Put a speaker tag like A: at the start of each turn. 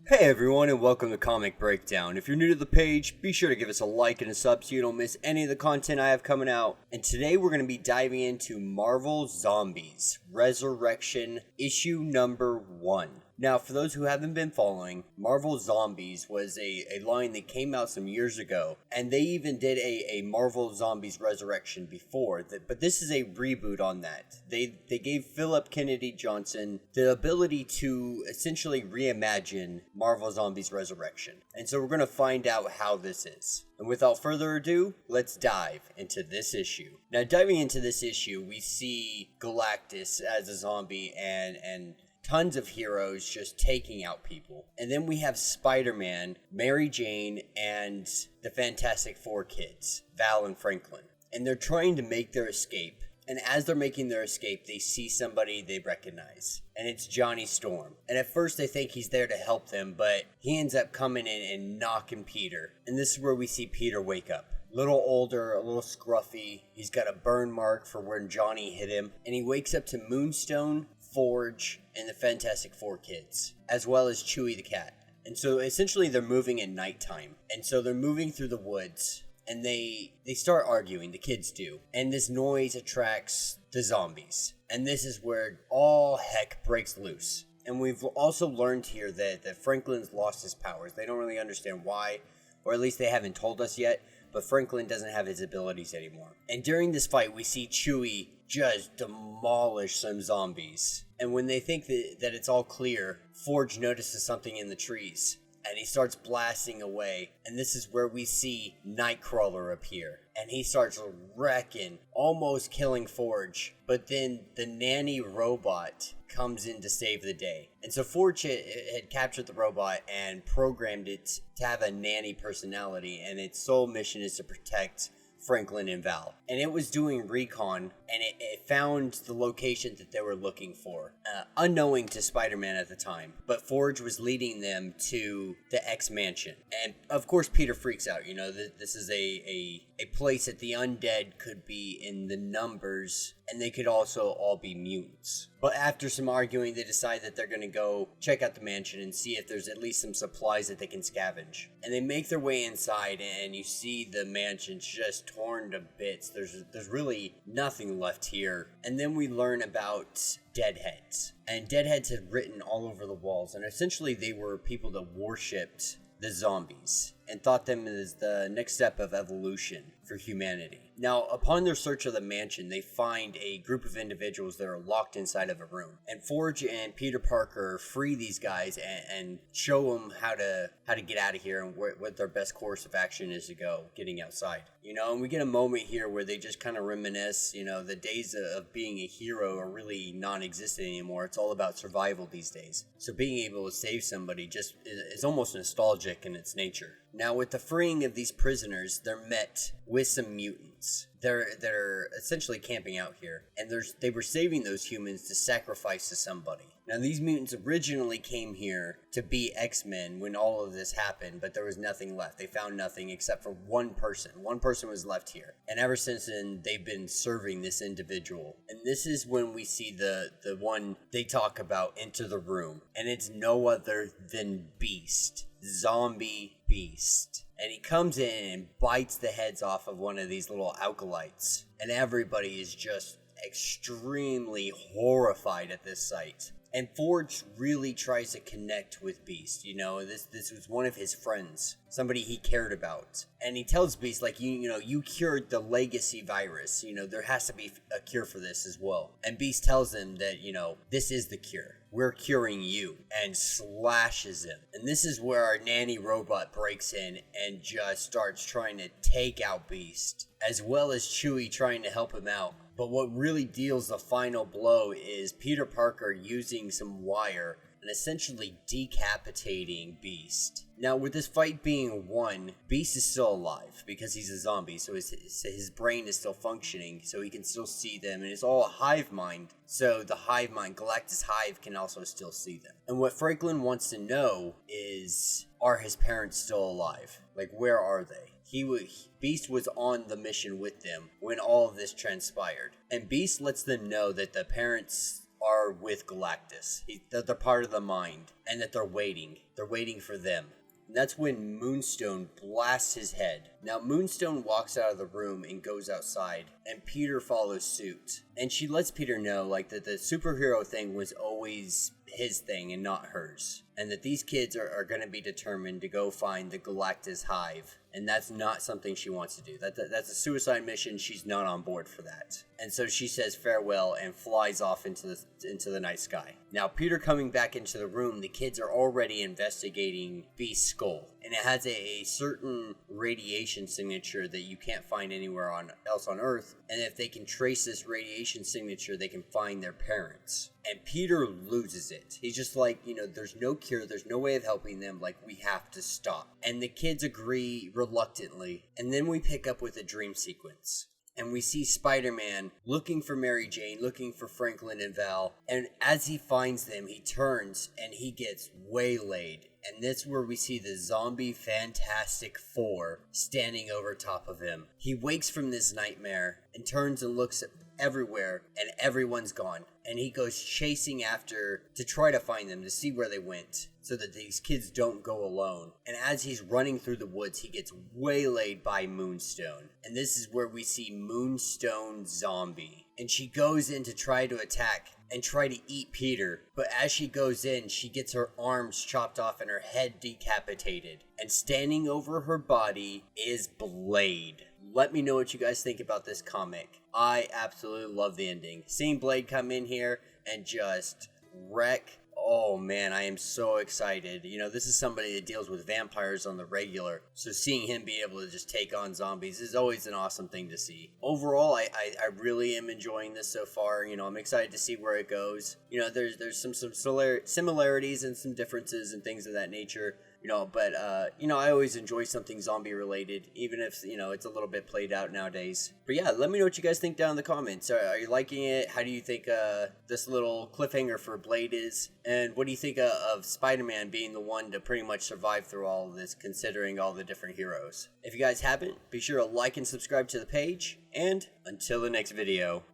A: Hey everyone, and welcome to Comic Breakdown. If you're new to the page, be sure to give us a like and a sub so you don't miss any of the content I have coming out. And today we're going to be diving into Marvel Zombies Resurrection issue number 1. Now, for those who haven't been following, Marvel Zombies was a line that came out some years ago, and they even did a Marvel Zombies Resurrection before, but this is a reboot on that. They gave Philip Kennedy Johnson the ability to essentially reimagine Marvel Zombies Resurrection, and so we're going to find out how this is. And without further ado, let's dive into this issue. Now, diving into this issue, we see Galactus as a zombie and tons of heroes just taking out people. And then we have Spider-Man, Mary Jane, and the Fantastic Four kids, Val and Franklin. And they're trying to make their escape. And as they're making their escape, they see somebody they recognize. And it's Johnny Storm. And at first they think he's there to help them, but he ends up coming in and knocking Peter. And this is where we see Peter wake up. A little older, a little scruffy. He's got a burn mark for when Johnny hit him. And he wakes up to Moonstone, Forge, and the Fantastic Four kids, as well as Chewie the cat. And so essentially they're moving at nighttime. And so they're moving through the woods, and they start arguing, the kids do. And this noise attracts the zombies. And this is where all heck breaks loose. And we've also learned here that Franklin's lost his powers. They don't really understand why, or at least they haven't told us yet. But Franklin doesn't have his abilities anymore. And during this fight, we see Chewie just demolish some zombies. And when they think that it's all clear, Forge notices something in the trees. And he starts blasting away. And this is where we see Nightcrawler appear. And he starts wrecking, almost killing Forge. But then the nanny robot comes in to save the day. And so Forge had captured the robot and programmed it to have a nanny personality. And its sole mission is to protect Franklin and Val. And it was doing recon, and it found the location that they were looking for, unknowing to Spider-Man at the time. But Forge was leading them to the X Mansion. And of course Peter freaks out. You know, this is a place that the undead could be in the numbers, and they could also all be mutants. But after some arguing, they decide that they're going to go check out the mansion and see if there's at least some supplies that they can scavenge. And they make their way inside, and you see the mansion just torn to bits. There's really nothing left here. And then we learn about deadheads. And deadheads had written all over the walls, and essentially they were people that worshipped the zombies and thought them as the next step of evolution for humanity. Now, upon their search of the mansion, they find a group of individuals that are locked inside of a room. And Forge and Peter Parker free these guys and show them how to get out of here and what their best course of action is to go, getting outside. You know, and we get a moment here where they just kind of reminisce, you know, the days of being a hero are really non-existent anymore. It's all about survival these days. So being able to save somebody just is almost nostalgic in its nature. Now, with the freeing of these prisoners, they're met with some mutants. They're essentially camping out here, and they were saving those humans to sacrifice to somebody. Now, these mutants originally came here to be X-Men when all of this happened, but there was nothing left. They found nothing except for one person. One person was left here, and ever since then, they've been serving this individual. And this is when we see the one they talk about enter the room, and it's no other than Beast. Zombie Beast. And he comes in and bites the heads off of one of these little acolytes. And everybody is just extremely horrified at this sight. And Forge really tries to connect with Beast. You know, this was one of his friends, somebody he cared about. And he tells Beast, like, you cured the legacy virus. You know, there has to be a cure for this as well. And Beast tells him that, you know, this is the cure. We're curing you, and slashes him. And this is where our nanny robot breaks in and just starts trying to take out Beast, as well as Chewie trying to help him out. But what really deals the final blow is Peter Parker using some wire and essentially decapitating Beast. Now, with this fight being won, Beast is still alive because he's a zombie, so his brain is still functioning, so he can still see them, and it's all a hive mind, so the hive mind, Galactus Hive, can also still see them. And what Franklin wants to know is, are his parents still alive? Like, where are they? Beast was on the mission with them when all of this transpired. And Beast lets them know that the parents are with Galactus. That they're part of the mind, and that they're waiting. They're waiting for them. And that's when Moonstone blasts his head. Now, Moonstone walks out of the room and goes outside, and Peter follows suit. And she lets Peter know, like, that the superhero thing was always his thing and not hers. And that these kids are going to be determined to go find the Galactus hive. And that's not something she wants to do. That's a suicide mission. She's not on board for that. And so she says farewell and flies off into the night sky. Now, Peter coming back into the room, the kids are already investigating Beast's skull. And it has a certain radiation signature that you can't find anywhere else on Earth. And if they can trace this radiation signature, they can find their parents. And Peter loses it. He's just like, there's no cure. There's no way of helping them. Like, we have to stop. And the kids agree reluctantly. And then we pick up with a dream sequence. And we see Spider-Man looking for Mary Jane, looking for Franklin and Val. And as he finds them, he turns and he gets waylaid. And that's where we see the zombie Fantastic Four standing over top of him. He wakes from this nightmare and turns and looks everywhere, and everyone's gone. And he goes chasing after to try to find them, to see where they went, so that these kids don't go alone. And as he's running through the woods, he gets waylaid by Moonstone. And this is where we see Moonstone Zombie. And she goes in to try to attack and try to eat Peter. But as she goes in, she gets her arms chopped off and her head decapitated. And standing over her body is Blade. Let me know what you guys think about this comic. I absolutely love the ending. Seeing Blade come in here and just wreck. Oh man, I am so excited. This is somebody that deals with vampires on the regular. So seeing him be able to just take on zombies is always an awesome thing to see. Overall, I really am enjoying this so far. I'm excited to see where it goes. There's some similarities and some differences and things of that nature. But I always enjoy something zombie related, even if, it's a little bit played out nowadays. But yeah, let me know what you guys think down in the comments. Are you liking it? How do you think this little cliffhanger for Blade is? And what do you think of Spider-Man being the one to pretty much survive through all of this, considering all the different heroes? If you guys haven't, be sure to like and subscribe to the page. And until the next video.